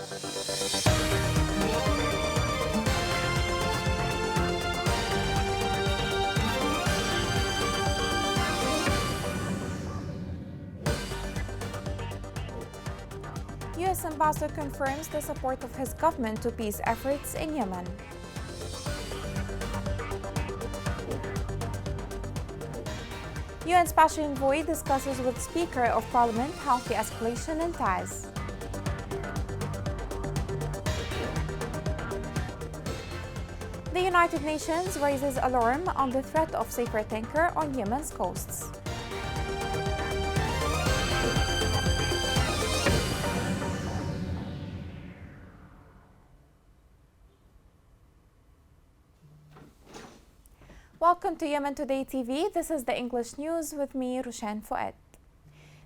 U.S. ambassador confirms the support of his government to peace efforts in Yemen. UN Special Envoy discusses with Speaker of Parliament healthy escalation in ties. The United Nations raises alarm on the threat of safer tanker on Yemen's coasts. Welcome to Yemen Today TV. This is the English news with me, Rushan Fouad.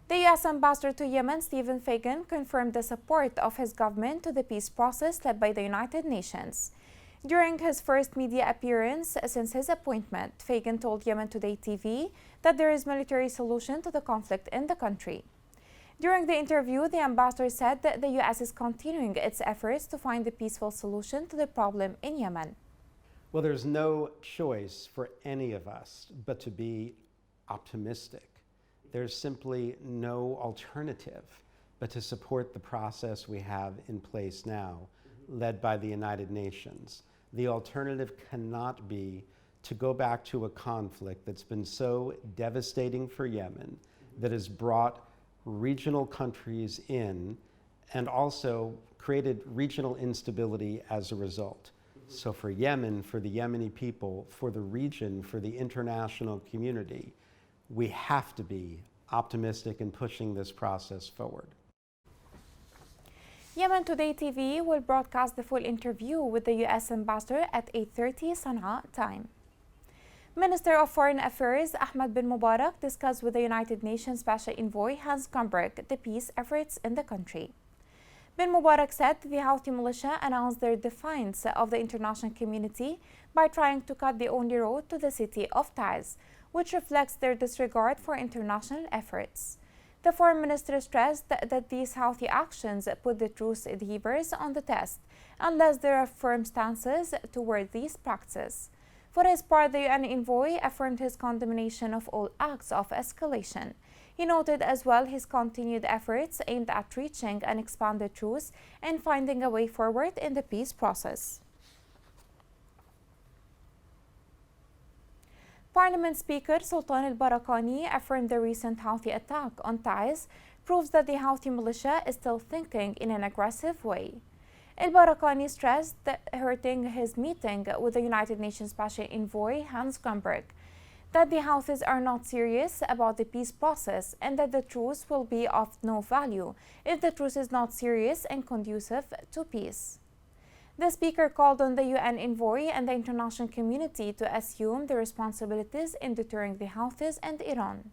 The U.S. ambassador to Yemen, Stephen Fagan, confirmed the support of his government to the peace process led by the United Nations. During his first media appearance since his appointment, Fagan told Yemen Today TV that there is a military solution to the conflict in the country. During the interview, the ambassador said that the U.S. is continuing its efforts to find a peaceful solution to the problem in Yemen. Well, there's no choice for any of us but to be optimistic. There's simply no alternative but to support the process we have in place now, led by the United Nations. The alternative cannot be to go back to a conflict that's been so devastating for Yemen, that has brought regional countries in and also created regional instability as a result. So for Yemen, for the Yemeni people, for the region, for the international community, we have to be optimistic in pushing this process forward. Yemen Today TV will broadcast the full interview with the U.S. ambassador at 8:30 Sana'a time. Minister of Foreign Affairs Ahmed bin Mubarak discussed with the United Nations Special Envoy Hans Grunberg the peace efforts in the country. Bin Mubarak said the Houthi militia announced their defiance of the international community by trying to cut the only road to the city of Taiz, which reflects their disregard for international efforts. The foreign minister stressed that these Houthi actions put the truce adherers on the test unless there are firm stances toward these practices. For his part, the UN envoy affirmed his condemnation of all acts of escalation. He noted as well his continued efforts aimed at reaching an expanded truce and finding a way forward in the peace process. Parliament Speaker Sultan al-Barakani affirmed the recent Houthi attack on Taiz proves that the Houthi militia is still thinking in an aggressive way. Al-Barakani stressed that during his meeting with the United Nations Special Envoy Hans Grunberg that the Houthis are not serious about the peace process and that the truce will be of no value if the truce is not serious and conducive to peace. The speaker called on the UN envoy and the international community to assume the responsibilities in deterring the Houthis and Iran.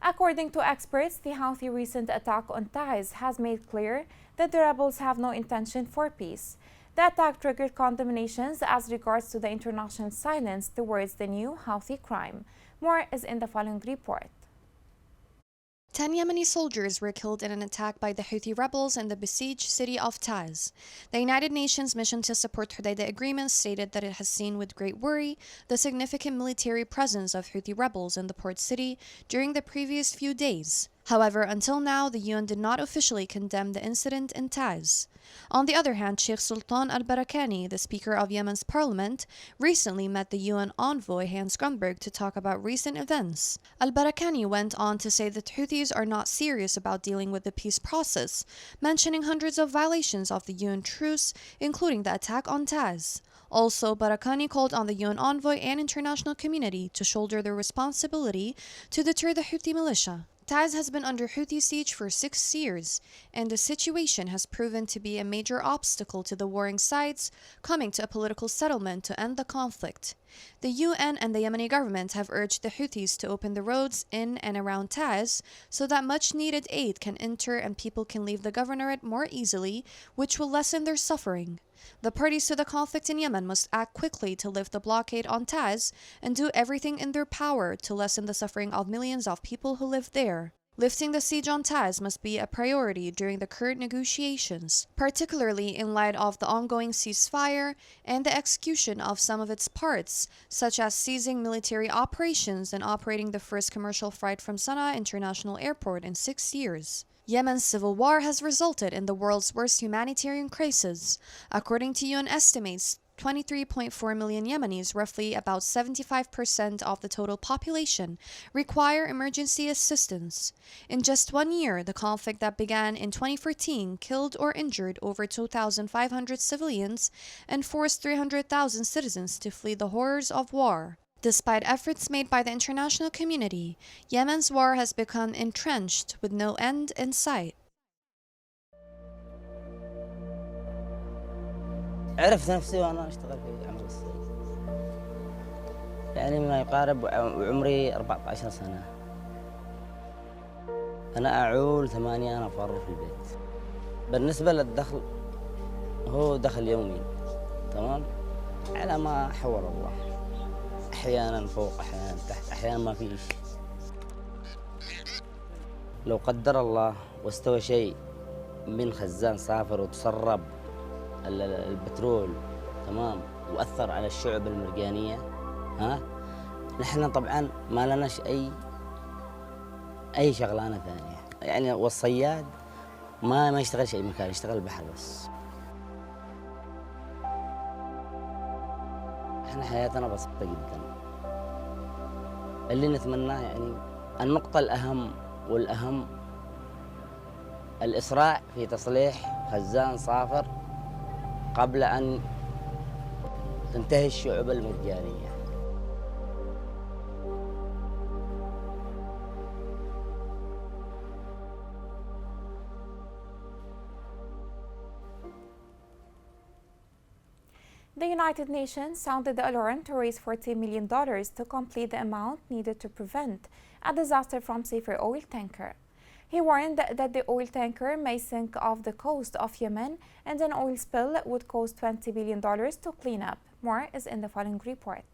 According to experts, the Houthi recent attack on Taiz has made clear that the rebels have no intention for peace. The attack triggered condemnations as regards to the international silence towards the new Houthi crime. More is in the following report. 10 Yemeni soldiers were killed in an attack by the Houthi rebels in the besieged city of Taiz. The United Nations mission to support Hudaydah agreement stated that it has seen with great worry the significant military presence of Houthi rebels in the port city during the previous few days. However, until now, the UN did not officially condemn the incident in Taiz. On the other hand, Sheikh Sultan al-Barakani, the Speaker of Yemen's parliament, recently met the UN envoy Hans Grunberg to talk about recent events. Al-Barakani went on to say that Houthis are not serious about dealing with the peace process, mentioning hundreds of violations of the UN truce, including the attack on Taiz. Also, Barakani called on the UN envoy and international community to shoulder their responsibility to deter the Houthi militia. Taiz has been under Houthi siege for 6 years, and the situation has proven to be a major obstacle to the warring sides coming to a political settlement to end the conflict. The UN and the Yemeni government have urged the Houthis to open the roads in and around Taiz so that much-needed aid can enter and people can leave the governorate more easily, which will lessen their suffering. The parties to the conflict in Yemen must act quickly to lift the blockade on Taiz and do everything in their power to lessen the suffering of millions of people who live there. Lifting the siege on Taiz must be a priority during the current negotiations, particularly in light of the ongoing ceasefire and the execution of some of its parts, such as ceasing military operations and operating the first commercial flight from Sana'a International Airport in 6 years. Yemen's civil war has resulted in the world's worst humanitarian crisis. According to UN estimates, 23.4 million Yemenis, roughly about 75% of the total population, require emergency assistance. In just 1 year, the conflict that began in 2014 killed or injured over 2,500 civilians and forced 300,000 citizens to flee the horrors of war. Despite efforts made by the international community, Yemen's war has become entrenched with no end in sight. عرفت نفسي وأنا أشتغل في عمل الصيد، يعني ما يقارب عمري 14 سنة. أنا أعول 8 نفر في البيت. بالنسبة للدخل هو دخل يومي، تمام؟ على ما حول الله، أحيانا فوق أحيانا تحت أحيانا ما فيش. لو قدر الله واستوى شيء من خزان صافر وتسرب البترول، تمام، وأثر على الشعب المرجانية، نحن طبعا ما لناش أي شغلانة ثانية، يعني والصياد ما يشتغلش أي مكان، يشتغل البحر بس. احنا حياتنا بسيطة جدا. اللي نتمناه يعني النقطة الأهم والأهم الإسراع في تصليح خزان صافر قبل أن تنتهي الشعوب المرجانية. The United Nations sounded the alarm to raise $40 million to complete the amount needed to prevent a disaster from safer oil tanker. He warned that the oil tanker may sink off the coast of Yemen and an oil spill would cost $20 billion to clean up. More is in the following report.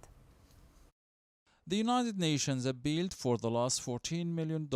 The United Nations appealed for the last $14 million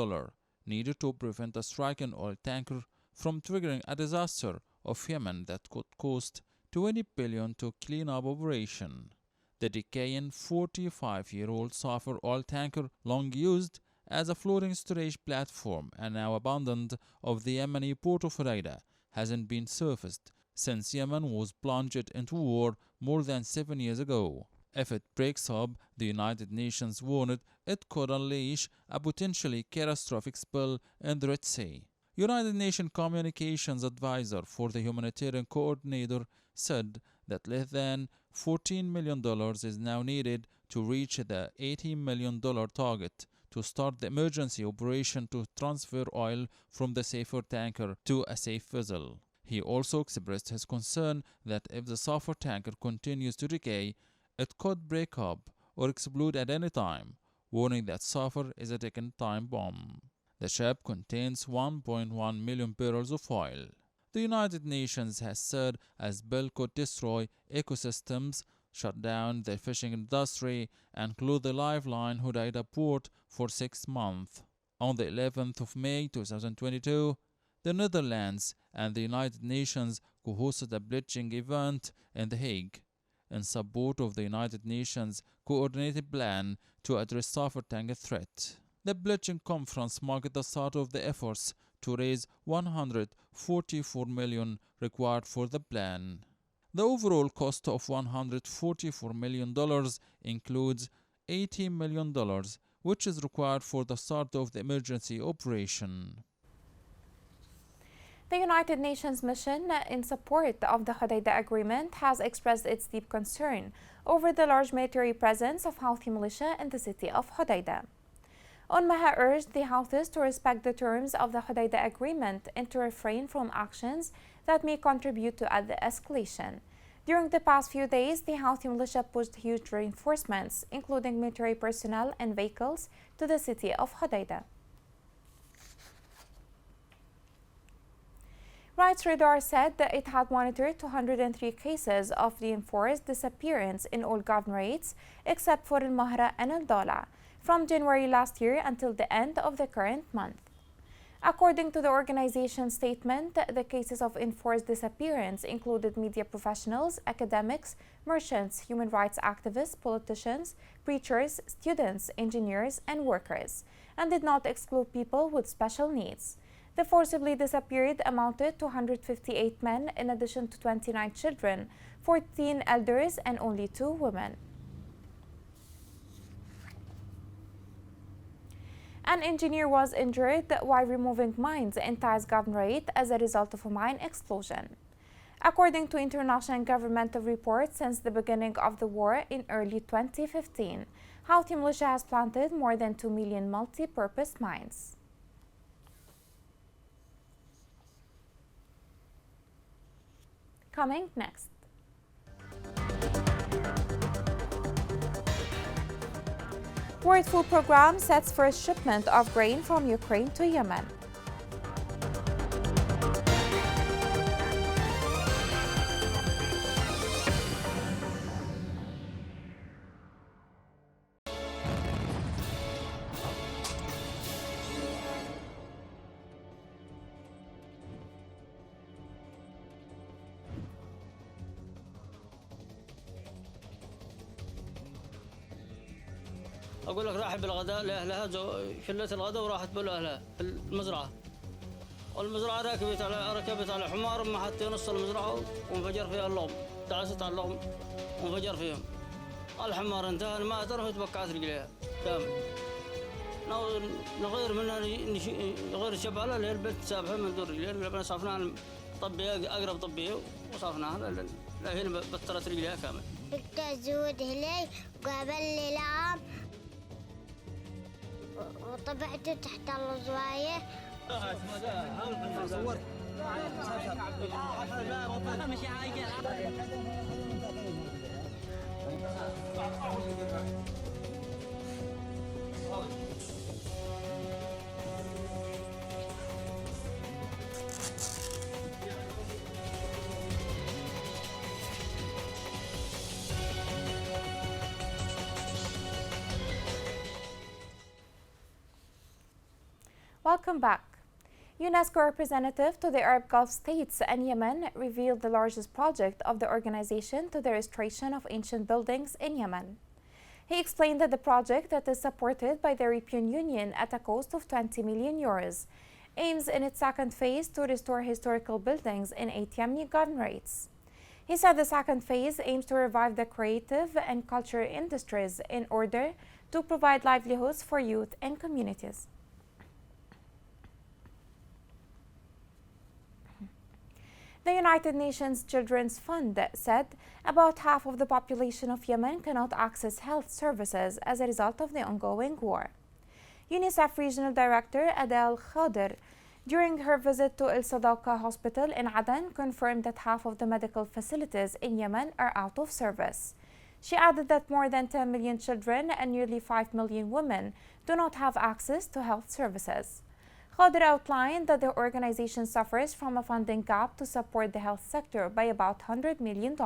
needed to prevent a striking oil tanker from triggering a disaster of Yemen that could cost $20 billion to clean up operation. The decaying 45-year-old sulfur oil tanker, long used as a floating storage platform and now abandoned of the Yemeni port of Hodeida, hasn't been surfaced since Yemen was plunged into war more than 7 years ago. If it breaks up, the United Nations warned it could unleash a potentially catastrophic spill in the Red Sea. United Nations Communications Advisor for the Humanitarian Coordinator said that less than $14 million is now needed to reach the $18 million target to start the emergency operation to transfer oil from the safer tanker to a safe vessel. He also expressed his concern that if the sulfur tanker continues to decay, it could break up or explode at any time, warning that sulfur is a ticking time bomb. The ship contains 1.1 million barrels of oil. The United Nations has said a spill could destroy ecosystems, shut down the fishing industry, and close the lifeline Hodeida port for 6 months. On the 11th of May 2022, the Netherlands and the United Nations co-hosted a pledging event in The Hague in support of the United Nations coordinated plan to address sulfur tanker threat. The pledging conference marked the start of the efforts to raise $144 million required for the plan. The overall cost of $144 million includes $80 million, which is required for the start of the emergency operation. The United Nations mission in support of the Hodeida Agreement has expressed its deep concern over the large military presence of Houthi militia in the city of Hodeida. UNMAHA urged the Houthis to respect the terms of the Hodeida Agreement and to refrain from actions that may contribute to the escalation. During the past few days, the Houthi militia pushed huge reinforcements, including military personnel and vehicles, to the city of Hodeida. Rights Radar said that it had monitored 203 cases of the enforced disappearance in all governorates except for Al Mahra and Al Dala from January last year until the end of the current month. According to the organization's statement, the cases of enforced disappearance included media professionals, academics, merchants, human rights activists, politicians, preachers, students, engineers, and workers, and did not exclude people with special needs. The forcibly disappeared amounted to 158 men in addition to 29 children, 14 elders, and only 2 women. An engineer was injured while removing mines in Tai's governorate as a result of a mine explosion. According to international governmental reports, since the beginning of the war in early 2015, Houthi militia has planted more than 2 million multi-purpose mines. Coming next. World Food Programme sets first shipment of grain from Ukraine to Yemen. أقول لك راحت بالغداء لأهلها شلت الغداء وراحت بالأهلها في المزرعة. والمزرعة ركبت على حمار ما حتى نص المزرعة وانفجر فيها اللغم، دعست على اللغم وانفجر فيهم. الحمار انتهى ما ترفت بقعت رجليها كامل. نغير منها نغير الشبعة للبنت سابها من دور رجليها لما صافناها طبية أقرب طبية وصافناها لهنا بطلت رجليها كامل. قلت أزود هلي وقابل لي لعام وطبعته تحت الزواية. Welcome back. UNESCO representative to the Arab Gulf states and Yemen revealed the largest project of the organization to the restoration of ancient buildings in Yemen. He explained that the project, that is supported by the European Union at a cost of 20 million euros, aims in its second phase to restore historical buildings in 8 Yemeni governorates. He said the second phase aims to revive the creative and cultural industries in order to provide livelihoods for youth and communities. The United Nations Children's Fund said about half of the population of Yemen cannot access health services as a result of the ongoing war. UNICEF Regional Director Adel Khader, during her visit to El Sadaqah Hospital in Aden, confirmed that half of the medical facilities in Yemen are out of service. She added that more than 10 million children and nearly 5 million women do not have access to health services. Khader outlined that the organization suffers from a funding gap to support the health sector by about $100 million.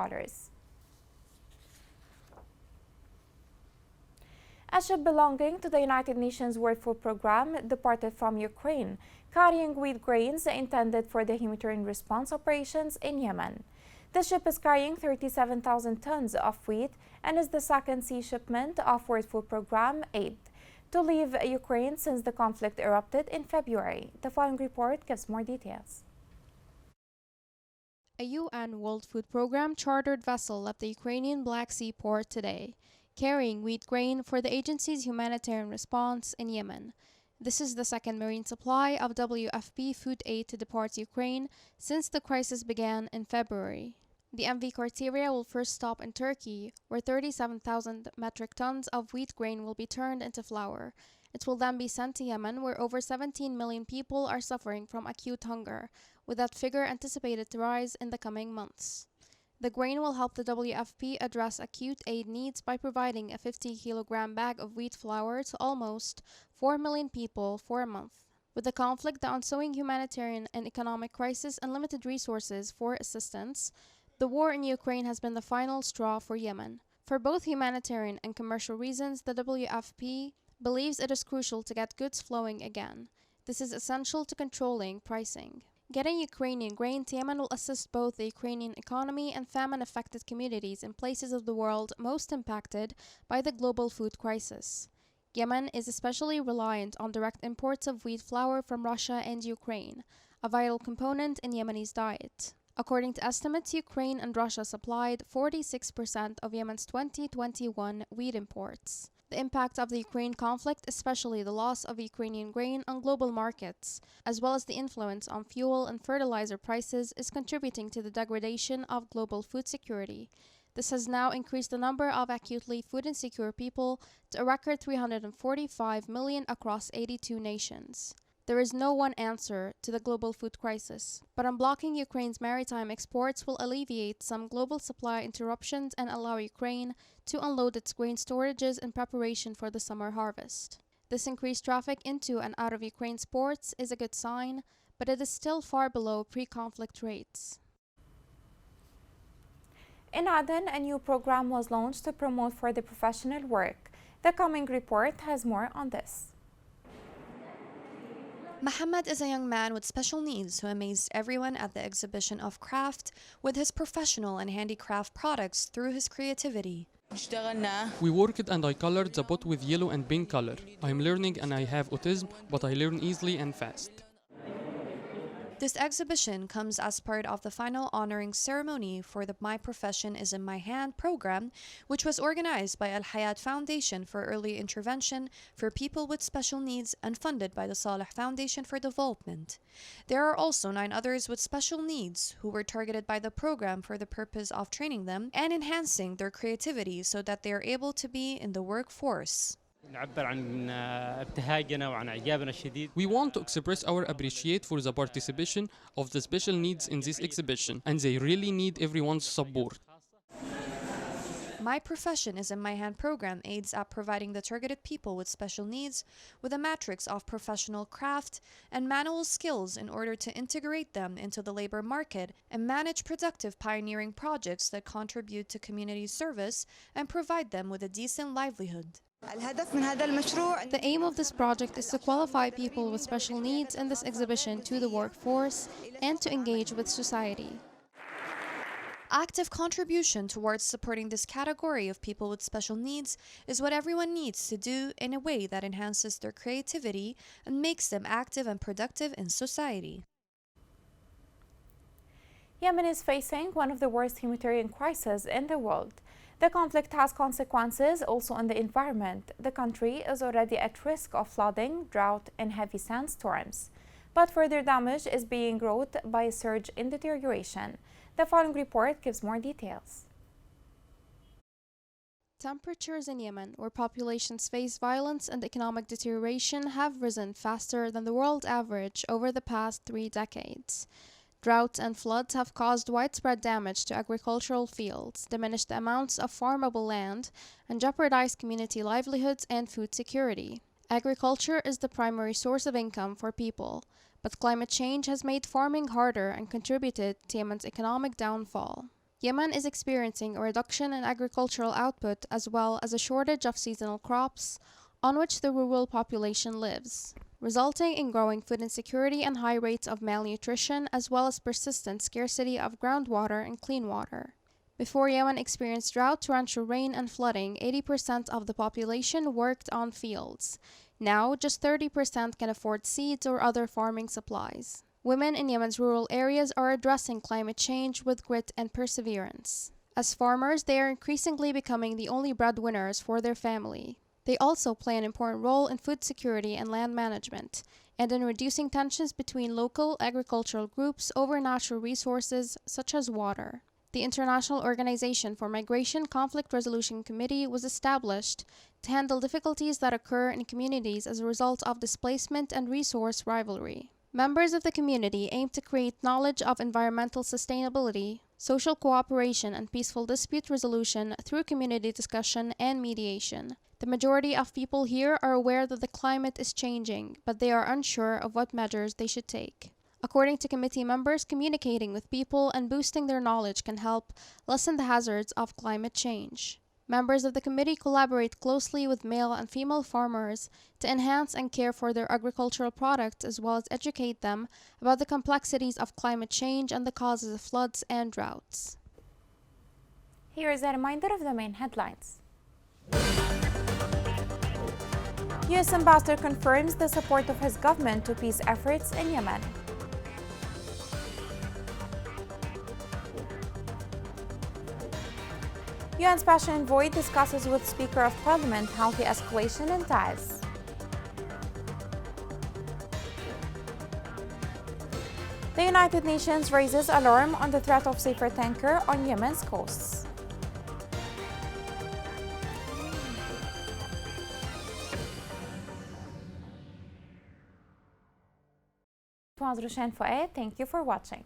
A ship belonging to the United Nations World Food Programme departed from Ukraine, carrying wheat grains intended for the humanitarian response operations in Yemen. The ship is carrying 37,000 tons of wheat and is the second sea shipment of World Food Programme aid to leave Ukraine since the conflict erupted in February. The following report gives more details. A UN World Food Programme chartered vessel left the Ukrainian Black Sea port today, carrying wheat grain for the agency's humanitarian response in Yemen. This is the second marine supply of WFP food aid to depart Ukraine since the crisis began in February. The MV Criteria will first stop in Turkey, where 37,000 metric tons of wheat grain will be turned into flour. It will then be sent to Yemen, where over 17 million people are suffering from acute hunger, with that figure anticipated to rise in the coming months. The grain will help the WFP address acute aid needs by providing a 50-kilogram bag of wheat flour to almost 4 million people for a month. With the conflict, the ensuing humanitarian and economic crisis, and limited resources for assistance, the war in Ukraine has been the final straw for Yemen. For both humanitarian and commercial reasons, the WFP believes it is crucial to get goods flowing again. This is essential to controlling pricing. Getting Ukrainian grain to Yemen will assist both the Ukrainian economy and famine-affected communities in places of the world most impacted by the global food crisis. Yemen is especially reliant on direct imports of wheat flour from Russia and Ukraine, a vital component in Yemeni's diet. According to estimates, Ukraine and Russia supplied 46% of Yemen's 2021 wheat imports. The impact of the Ukraine conflict, especially the loss of Ukrainian grain on global markets, as well as the influence on fuel and fertilizer prices, is contributing to the degradation of global food security. This has now increased the number of acutely food insecure people to a record 345 million across 82 nations. There is no one answer to the global food crisis, but unblocking Ukraine's maritime exports will alleviate some global supply interruptions and allow Ukraine to unload its grain storages in preparation for the summer harvest. This increased traffic into and out of Ukraine's ports is a good sign, but it is still far below pre-conflict rates. In Aden, a new program was launched to promote for the professional work. The coming report has more on this. Mohammed is a young man with special needs who amazed everyone at the exhibition of craft with his professional and handicraft products through his creativity. We worked and I colored the pot with yellow and pink color. I'm learning and I have autism, but I learn easily and fast. This exhibition comes as part of the final honoring ceremony for the My Profession is in My Hand program, which was organized by Al Hayat Foundation for Early Intervention for People with Special Needs and funded by the Saleh Foundation for Development. There are also 9 others with special needs who were targeted by the program for the purpose of training them and enhancing their creativity so that they are able to be in the workforce. We want to express our appreciation for the participation of the special needs in this exhibition, and they really need everyone's support. My Profession is in My Hand program aids at providing the targeted people with special needs with a matrix of professional craft and manual skills in order to integrate them into the labor market and manage productive pioneering projects that contribute to community service and provide them with a decent livelihood. The aim of this project is to qualify people with special needs in this exhibition to the workforce and to engage with society. Active contribution towards supporting this category of people with special needs is what everyone needs to do in a way that enhances their creativity and makes them active and productive in society. Yemen is facing one of the worst humanitarian crises in the world. The conflict has consequences also on the environment. The country is already at risk of flooding, drought, and heavy sandstorms. But further damage is being wrought by a surge in deterioration. The following report gives more details. Temperatures in Yemen, where populations face violence and economic deterioration, have risen faster than the world average over the past 3 decades. Droughts and floods have caused widespread damage to agricultural fields, diminished the amounts of farmable land, and jeopardized community livelihoods and food security. Agriculture is the primary source of income for people, but climate change has made farming harder and contributed to Yemen's economic downfall. Yemen is experiencing a reduction in agricultural output as well as a shortage of seasonal crops on which the rural population lives, resulting in growing food insecurity and high rates of malnutrition as well as persistent scarcity of groundwater and clean water. Before Yemen experienced drought, torrential rain, and flooding, 80% of the population worked on fields. Now, just 30% can afford seeds or other farming supplies. Women in Yemen's rural areas are addressing climate change with grit and perseverance. As farmers, they are increasingly becoming the only breadwinners for their family. They also play an important role in food security and land management, and in reducing tensions between local agricultural groups over natural resources such as water. The International Organization for Migration Conflict Resolution Committee was established to handle difficulties that occur in communities as a result of displacement and resource rivalry. Members of the community aim to create knowledge of environmental sustainability, social cooperation, and peaceful dispute resolution through community discussion and mediation. The majority of people here are aware that the climate is changing, but they are unsure of what measures they should take. According to committee members, communicating with people and boosting their knowledge can help lessen the hazards of climate change. Members of the committee collaborate closely with male and female farmers to enhance and care for their agricultural products, as well as educate them about the complexities of climate change and the causes of floods and droughts. Here is a reminder of the main headlines. U.S. Ambassador confirms the support of his government to peace efforts in Yemen. UN Special Envoy discusses with Speaker of Parliament Houthi escalation in Taiz. The United Nations raises alarm on the threat of safer tanker on Yemen's coasts. It was Roshan Fouad. Thank you for watching.